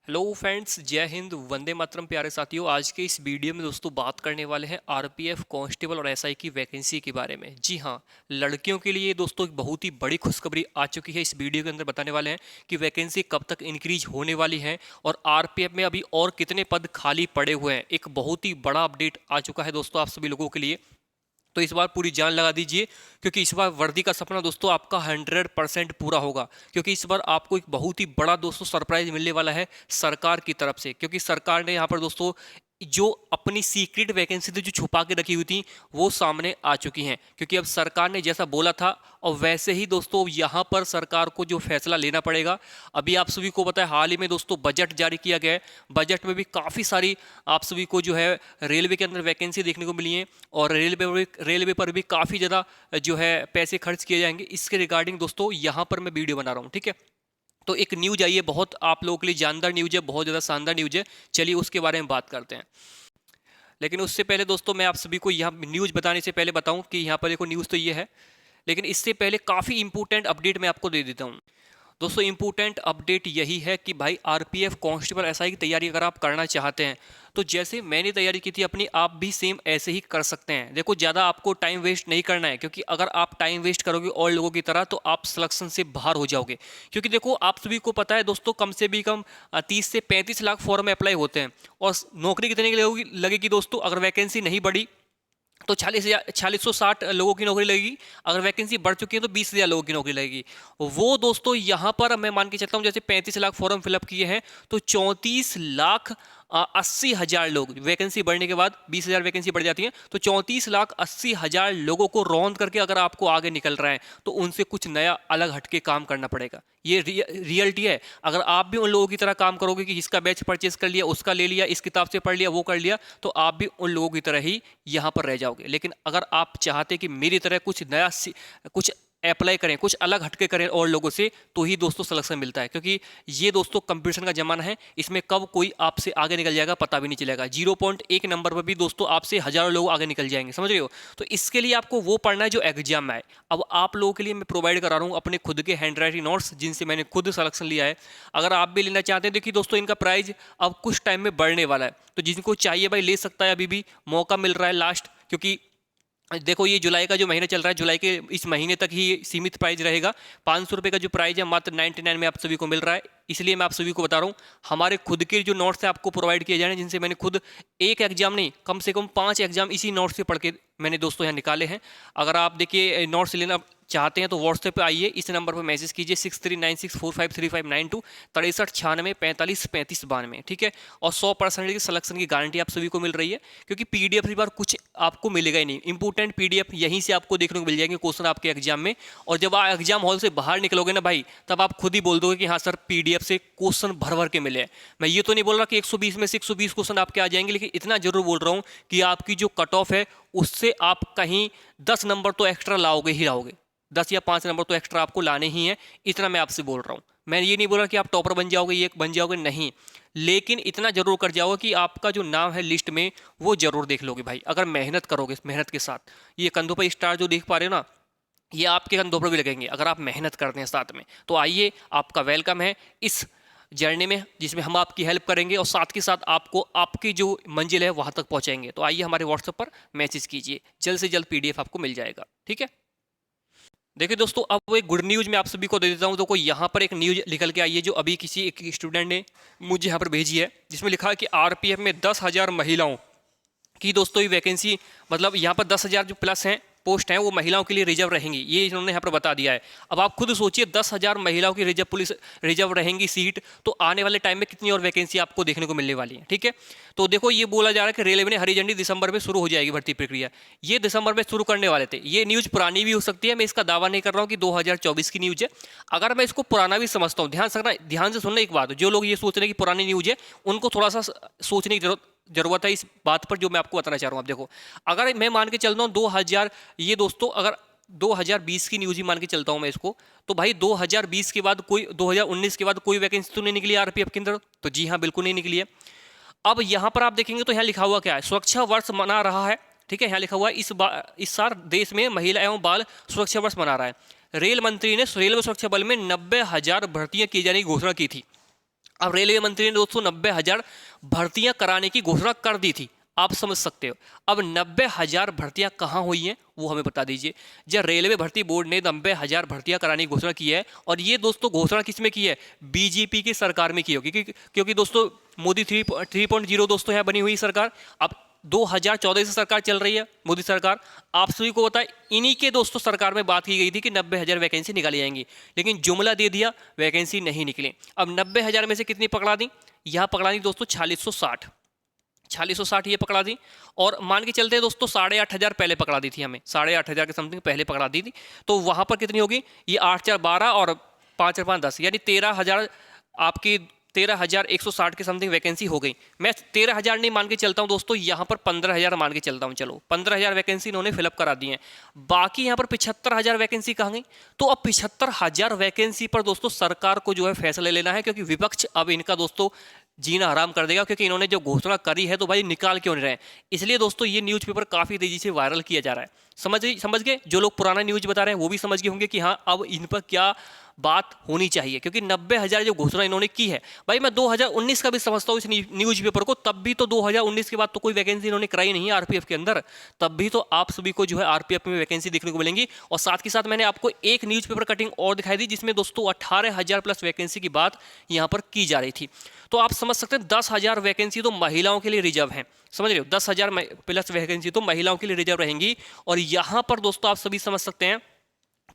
Hello friends, जय हिंद, वंदे मातरम। प्यारे साथियों, आज के इस वीडियो में दोस्तों बात करने वाले हैं आरपीएफ कांस्टेबल और एसआई की वैकेंसी के बारे में। जी हाँ, लड़कियों के लिए दोस्तों एक बहुत ही बड़ी खुशखबरी आ चुकी है। इस वीडियो के अंदर बताने वाले हैं कि वैकेंसी कब तक इंक्रीज होने वाली है और आरपीएफ में अभी और कितने पद खाली पड़े हुए हैं। एक बहुत ही बड़ा अपडेट आ चुका है दोस्तों आप सभी लोगों के लिए। तो इस बार पूरी जान लगा दीजिए, क्योंकि इस बार वर्दी का सपना दोस्तों आपका 100% पूरा होगा। क्योंकि इस बार आपको एक बहुत ही बड़ा दोस्तों सरप्राइज मिलने वाला है सरकार की तरफ से। क्योंकि सरकार ने यहाँ पर दोस्तों जो अपनी सीक्रेट वैकेंसी थी, जो छुपा के रखी हुई थी, वो सामने आ चुकी हैं। क्योंकि अब सरकार ने जैसा बोला था और वैसे ही दोस्तों यहाँ पर सरकार को जो फैसला लेना पड़ेगा। अभी आप सभी को पता है, हाल ही में दोस्तों बजट जारी किया गया है। बजट में भी काफ़ी सारी आप सभी को जो है रेलवे के अंदर वैकेंसी देखने को मिली है और रेलवे पर भी काफ़ी ज़्यादा जो है पैसे खर्च किए जाएंगे। इसके रिगार्डिंग दोस्तों यहाँ पर मैं वीडियो बना रहा हूँ, ठीक है। तो एक न्यूज आई है, बहुत आप लोगों के लिए जानदार न्यूज है, बहुत ज़्यादा शानदार न्यूज है। चलिए उसके बारे में बात करते हैं। लेकिन उससे पहले दोस्तों मैं आप सभी को यहाँ न्यूज़ बताने से पहले बताऊँ कि यहाँ पर देखो न्यूज़ तो ये है, लेकिन इससे पहले काफ़ी इंपॉर्टेंट अपडेट मैं आपको दे देता हूँ। दोस्तों इंपॉर्टेंट अपडेट यही है कि भाई आरपीएफ कांस्टेबल एसआई की तैयारी अगर आप करना चाहते हैं तो जैसे मैंने तैयारी की थी अपनी, आप भी सेम ऐसे ही कर सकते हैं। देखो ज़्यादा आपको टाइम वेस्ट नहीं करना है, क्योंकि अगर आप टाइम वेस्ट करोगे और लोगों की तरह तो आप सिलेक्शन से बाहर हो जाओगे। क्योंकि देखो आप सभी को पता है दोस्तों, कम से भी कम 30 से 35 लाख फॉर्म अप्लाई होते हैं और नौकरी कितने की लगेगी दोस्तों, अगर वैकेंसी नहीं बढ़ी तो 4660 लोगों की नौकरी लगेगी। अगर वैकेंसी बढ़ चुकी है तो 20,000 लोगों की नौकरी लगेगी। वो दोस्तों यहाँ पर मैं मान के चलता हूँ, जैसे 35 लाख फॉर्म फिलअप किए हैं तो 34,80,000 लोग, वैकेंसी बढ़ने के बाद 20,000 वैकेंसी बढ़ जाती है तो 34,80,000 लोगों को रौंद करके अगर आपको आगे निकल रहा है तो उनसे कुछ नया अलग हटके काम करना पड़ेगा। ये रियलिटी है। अगर आप भी उन लोगों की तरह काम करोगे कि इसका बैच परचेस कर लिया, उसका ले लिया, इस किताब से पढ़ लिया, वो कर लिया, तो आप भी उन लोगों की तरह ही यहाँ पर रह जाओगे। लेकिन अगर आप चाहते कि मेरी तरह कुछ नया कुछ अप्लाई करें, कुछ अलग हटके करें और लोगों से, तो ही दोस्तों सिलेक्शन मिलता है। क्योंकि ये दोस्तों कंपटीशन का जमाना है, इसमें कब कोई आपसे आगे निकल जाएगा पता भी नहीं चलेगा। 0.1 नंबर पर भी दोस्तों आपसे हजारों लोग आगे निकल जाएंगे, समझ रहे हो। तो इसके लिए आपको वो पढ़ना है जो एग्जाम में आए। अब आप लोगों के लिए मैं प्रोवाइड करा रहा हूँ अपने खुद के हैंड राइटिंग नोट्स, जिनसे मैंने खुद सिलेक्शन लिया है। अगर आप भी लेना चाहते हैं, देखिए दोस्तों इनका प्राइस अब कुछ टाइम में बढ़ने वाला है, तो जिनको चाहिए भाई ले सकता है, अभी भी मौका मिल रहा है लास्ट। क्योंकि देखो ये जुलाई का जो महीना चल रहा है, जुलाई के इस महीने तक ही सीमित प्राइस रहेगा। 500 रुपये का जो प्राइस है मात्र 99 में आप सभी को मिल रहा है। इसलिए मैं आप सभी को बता रहा हूँ, हमारे खुद के जो नोट्स हैं आपको प्रोवाइड किए जा रहे हैं, जिनसे मैंने खुद एक एग्जाम नहीं, कम से कम 5 एग्जाम इसी नोट्स से पढ़ के मैंने दोस्तों यहाँ निकाले हैं। अगर आप देखिए नोट्स लेना चाहते हैं तो व्हाट्सएप पे आइए, इस नंबर पर मैसेज कीजिए 6396453592 6396453592, ठीक है। और 100% की सिलेक्शन की गारंटी आप सभी को मिल रही है। क्योंकि पीडीएफ बार कुछ आपको मिलेगा ही नहीं, इंपॉर्टेंट पीडीएफ यहीं से आपको देखने को मिल जाएंगे क्वेश्चन आपके एग्जाम में। और जब आप एग्जाम हॉल से बाहर निकलोगे ना भाई, तब आप खुद ही बोल दोगे कि हाँ सर पीडीएफ से क्वेश्चन भर भर के मिले हैं। मैं ये तो नहीं बोल रहा कि 120 में से 120 क्वेश्चन आपके आ जाएंगे, लेकिन इतना जरूर बोल रहा हूँ कि आपकी जो कट ऑफ है उससे आप कहीं 10 नंबर तो एक्स्ट्रा लाओगे ही लाओगे। 10 या 5 नंबर तो एक्स्ट्रा आपको लाने ही हैं, इतना मैं आपसे बोल रहा हूँ। मैं ये नहीं बोल रहा कि आप टॉपर बन जाओगे, ये बन जाओगे, नहीं। लेकिन इतना जरूर कर जाओगे कि आपका जो नाम है लिस्ट में वो जरूर देख लोगे भाई, अगर मेहनत करोगे। मेहनत के साथ ये कंधों पर स्टार जो देख पा रहे हो ना, ये आपके कंधों पर भी लगेंगे अगर आप मेहनत करते हैं साथ में। तो आइए, आपका वेलकम है इस जर्नी में, जिसमें हम आपकी हेल्प करेंगे और साथ के साथ आपको आपकी जो मंजिल है वहां तक पहुंचाएंगे। तो आइए हमारे व्हाट्सएप पर मैसेज कीजिए, जल्द से जल्द पीडीएफ आपको मिल जाएगा, ठीक है। देखिए दोस्तों, अब वो एक गुड न्यूज़ मैं आप सभी को दे देता हूँ। तो कोई यहाँ पर एक न्यूज़ निकल के आई है जो अभी किसी एक स्टूडेंट ने मुझे यहाँ पर भेजी है, जिसमें लिखा है कि आरपीएफ में 10,000 महिलाओं की दोस्तों ये वैकेंसी, मतलब यहाँ पर 10,000 जो प्लस हैं पोस्ट हैं वो महिलाओं के लिए रिजर्व रहेंगी, ये इन्होंने यहाँ पर बता दिया है। अब आप खुद सोचिए, 10,000 महिलाओं की रिजर्व पुलिस रिजर्व रहेंगी सीट, तो आने वाले टाइम में कितनी और वैकेंसी आपको देखने को मिलने वाली है, ठीक है। तो देखो ये बोला जा रहा है कि रेलवे ने हरी झंडी, दिसंबर में शुरू हो जाएगी भर्ती प्रक्रिया। ये दिसंबर में शुरू करने वाले थे। ये न्यूज़ पुरानी भी हो सकती है, मैं इसका दावा नहीं कर रहा हूँ कि 2024 की न्यूज़ है। अगर मैं इसको पुराना भी समझता हूँ, ध्यान से सुनना एक बात, जो लोग ये सोच रहे हैं कि पुरानी न्यूज़ है, उनको थोड़ा सा सोचने की जरूरत है इस बात पर जो मैं आपको बताना चाह रहा हूँ। आप देखो, अगर मैं मान के चलता हूँ 2000, ये दोस्तों अगर 2020 की न्यूज़ ही मान के चलता हूँ मैं इसको, तो भाई 2020 के बाद कोई, 2019 के बाद कोई वैकेंसी तो नहीं निकली आरपीएफ के अंदर। तो जी हाँ, बिल्कुल नहीं निकली है। अब यहाँ पर आप देखेंगे तो यहाँ लिखा हुआ क्या है, सुरक्षा वर्ष मना रहा है, ठीक है। यहाँ लिखा हुआ है इस साल देश में महिला एवं बाल सुरक्षा वर्ष मना रहा है। रेल मंत्री ने रेलवे सुरक्षा बल में 90,000 भर्तियां किए जाने की घोषणा की थी। अब रेलवे मंत्री ने दोस्तों 90,000 भर्तियां कराने की घोषणा कर दी थी, आप समझ सकते हो। अब 90,000 भर्तियां कहाँ हुई हैं वो हमें बता दीजिए। जब रेलवे भर्ती बोर्ड ने 90,000 भर्तियां कराने की घोषणा की है, और ये दोस्तों घोषणा किस में की है, बीजेपी की सरकार में की होगी, क्योंकि दोस्तों मोदी 3.0 दोस्तों है बनी हुई सरकार। अब 2014 से सरकार चल रही है मोदी सरकार। आप सभी को पता है इन्हीं के दोस्तों सरकार में बात की गई थी कि 90,000 वैकेंसी निकाली जाएंगी, लेकिन जुमला दे दिया, वैकेंसी नहीं निकली। अब 90,000 में से कितनी पकड़ा दी, यहाँ पकड़ा दी दोस्तों 4660 ये पकड़ा दी। और मान के चलते हैं दोस्तों 8,500 पहले पकड़ा दी थी हमें, 8,500 के समथिंग पहले पकड़ा दी थी। तो वहां पर कितनी होगी, ये 8 4 12 और 5 4 5 10, यानी 13,000 आपकी 13,160 के समथिंग वैकेंसी हो गई। मैं 13,000 नहीं मान के चलता हूं दोस्तों, यहां पर 15,000 मान के चलता हूं। चलो 15,000 वैकेंसी इन्होंने फिलअप करा दी है, बाकी यहां पर 75,000 वैकेंसी कहाँ गई। तो अब 75,000 वैकेंसी पर दोस्तों सरकार को जो है फैसला लेना है, क्योंकि विपक्ष अब इनका दोस्तों जीना हराम कर देगा, क्योंकि इन्होंने जो घोषणा करी है तो भाई निकाल क्यों नहीं रहे। इसलिए दोस्तों ये न्यूज़पेपर काफ़ी तेजी से वायरल किया जा रहा है। समझ गए, जो लोग पुराना न्यूज़ बता रहे हैं वो भी समझ गए होंगे कि हाँ अब इन पर क्या बात होनी चाहिए, क्योंकि 90,000 जो घोषणा इन्होंने की है, भाई मैं 2019 का भी समझता हूँ इस न्यूज़पेपर को, तब भी तो 2019 के बाद तो कोई वैकेंसी इन्होंने कराई नहीं है आरपीएफ के अंदर, तब भी तो आप सभी को जो है आरपीएफ में वैकेंसी देखने को मिलेंगी। और साथ के साथ मैंने आपको एक न्यूज़पेपर कटिंग और दिखाई दी, जिसमें दोस्तों 18,000 प्लस वैकेंसी की बात यहाँ पर की जा रही थी। तो आप समझ सकते हैं 10,000 वैकेंसी तो महिलाओं के लिए रिजर्व है, समझ रहे हो, 10,000 प्लस वैकेंसी तो महिलाओं के लिए रिजर्व रहेंगी। और यहाँ पर दोस्तों आप सभी समझ सकते हैं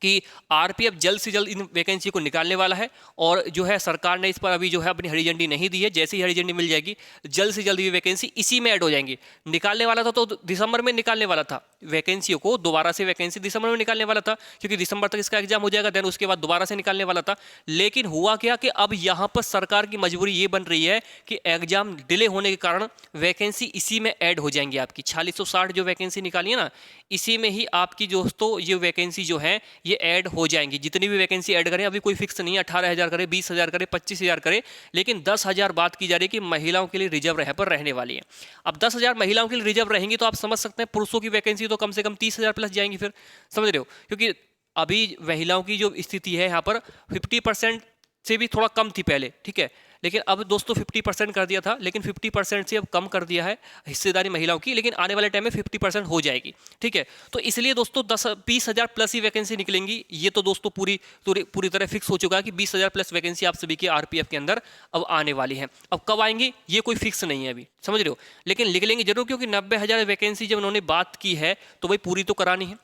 कि आरपीएफ जल्द से जल्द इन वैकेंसी को निकालने वाला है, और जो है सरकार ने इस पर अभी जो है अपनी हरी झंडी नहीं दी है। जैसे ही हरी झंडी मिल जाएगी जल्द से जल्द ये वैकेंसी इसी में ऐड हो जाएंगी। निकालने वाला था तो दिसंबर में निकालने वाला था वैकेंसियों को, दोबारा से वैकेंसी दिसंबर में निकालने वाला था, क्योंकि दिसंबर तक इसका एग्जाम हो जाएगा, देन उसके बाद दोबारा से निकालने वाला था। लेकिन हुआ क्या कि अब यहाँ पर सरकार की मजबूरी ये बन रही है कि एग्जाम डिले होने के कारण वैकेंसी इसी में ऐड हो जाएंगी। आपकी 4660 जो वैकेंसी निकाली है ना, इसी में ही आपकी दोस्तों ये वैकेंसी जो है ये ऐड हो जाएंगी। जितनी भी वैकेंसी ऐड करें, अभी कोई फिक्स नहीं है, 18,000 करे, 20,000 करे, 25,000 करे, लेकिन 10,000 बात की जा रही है कि महिलाओं के लिए रिजर्व यहाँ पर रहने वाली है। अब 10,000 महिलाओं के लिए रिजर्व रहेंगी, तो आप समझ सकते हैं पुरुषों की वैकेंसी तो कम से कम 30,000 प्लस जाएंगी फिर, समझ रहे हो, क्योंकि अभी महिलाओं की जो स्थिति है यहाँ पर 50% से भी थोड़ा कम थी पहले, ठीक है, लेकिन अब दोस्तों 50% कर दिया था, लेकिन 50% से अब कम कर दिया है हिस्सेदारी महिलाओं की, लेकिन आने वाले टाइम में 50% हो जाएगी, ठीक है। तो इसलिए दोस्तों 20,000 प्लस ही वैकेंसी निकलेंगी। ये तो दोस्तों पूरी तरह फिक्स हो चुका है कि 20,000 प्लस वैकेंसी आप सभी के आरपीएफ के अंदर अब आने वाली है। अब कब आएंगी ये कोई फिक्स नहीं है अभी, समझ रहे हो, लेकिन निकलेंगे जरूर, क्योंकि 90,000 वैकेंसी जब उन्होंने बात की है तो भाई पूरी तो करानी है।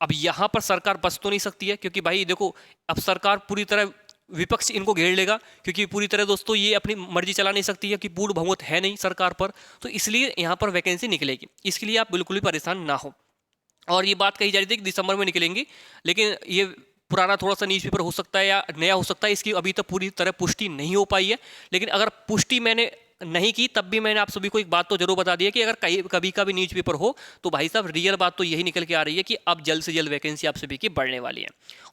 अब यहाँ पर सरकार बच तो नहीं सकती है, क्योंकि भाई देखो अब सरकार पूरी तरह विपक्ष इनको घेर लेगा, क्योंकि पूरी तरह दोस्तों ये अपनी मर्जी चला नहीं सकती है, कि पूर्ण बहुमत है नहीं सरकार पर, तो इसलिए यहाँ पर वैकेंसी निकलेगी। इसके लिए आप बिल्कुल भी परेशान ना हो। और ये बात कही जा रही थी कि दिसंबर में निकलेंगी, लेकिन ये पुराना थोड़ा सा न्यूज़पेपर हो सकता है या नया हो सकता है, इसकी अभी तक पूरी तरह पुष्टि नहीं हो पाई है। लेकिन अगर पुष्टि मैंने नहीं की तब भी मैंने आप सभी को एक बात तो जरूर बता दी है कि अगर कभी का भी न्यूज़पेपर हो तो भाई साहब रियल बात तो यही निकल के आ रही है कि अब जल्द से जल्द वैकेंसी आप सभी की बढ़ने वाली है।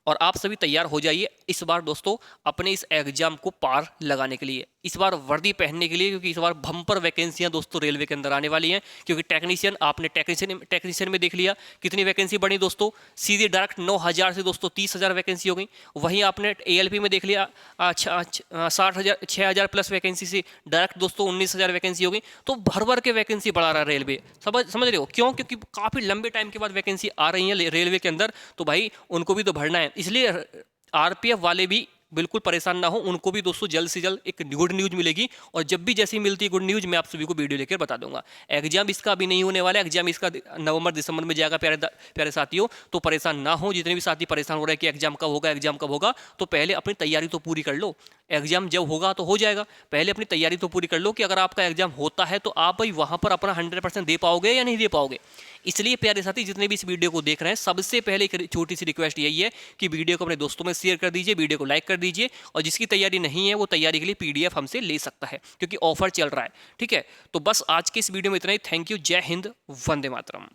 और आप सभी तैयार हो जाइए इस बार दोस्तों अपने इस एग्जाम को पार लगाने के लिए, इस बार वर्दी पहनने के लिए, क्योंकि इस बार बम्पर वैकेंसियां दोस्तों रेलवे के अंदर आने वाली हैं। क्योंकि टेक्नीशियन आपने टेक्नीशियन में देख लिया कितनी वैकेंसी बढ़ी दोस्तों, सीधी डायरेक्ट 9,000 से दोस्तों 30,000 वैकेंसी हो गई। वहीं आपने एएलपी में देख लिया 6,000 प्लस वैकेंसी से डायरेक्ट दोस्तों 19,000 वैकेंसी हो गई। तो भर भर के वैकेंसी बढ़ा रहा है रेलवे, समझ रहे हो क्यों, क्योंकि काफ़ी लंबे टाइम के बाद वैकेंसी आ रही है रेलवे के अंदर, तो भाई उनको भी तो भरना है। इसलिए आरपीएफ वाले भी बिल्कुल परेशान ना हो, उनको भी दोस्तों जल्द से जल्द एक गुड न्यूज़ मिलेगी। और जब भी जैसी मिलती है गुड न्यूज़ मैं आप सभी को वीडियो लेकर बता दूंगा। एग्जाम इसका अभी नहीं होने वाला है, एग्जाम इसका नवंबर दिसंबर में जाएगा प्यारे साथियों, तो परेशान ना हो। जितने भी साथी परेशान हो रहे हैं कि एग्जाम कब होगा, तो पहले अपनी तैयारी तो पूरी कर लो। एग्जाम जब होगा तो हो जाएगा, पहले अपनी तैयारी तो पूरी कर लो कि अगर आपका एग्जाम होता है तो आप भाई वहाँ पर अपना 100% दे पाओगे या नहीं दे पाओगे। इसलिए प्यारे साथी जितने भी इस वीडियो को देख रहे हैं, सबसे पहले एक छोटी सी रिक्वेस्ट यही है कि वीडियो को अपने दोस्तों में शेयर कर दीजिए, वीडियो को लाइक कर दीजिए। और जिसकी तैयारी नहीं है वो तैयारी के लिए पीडीएफ हमसे ले सकता है, क्योंकि ऑफर चल रहा है, ठीक है। तो बस आज के इस वीडियो में इतना ही। थैंक यू, जय हिंद, वंदे मातरम।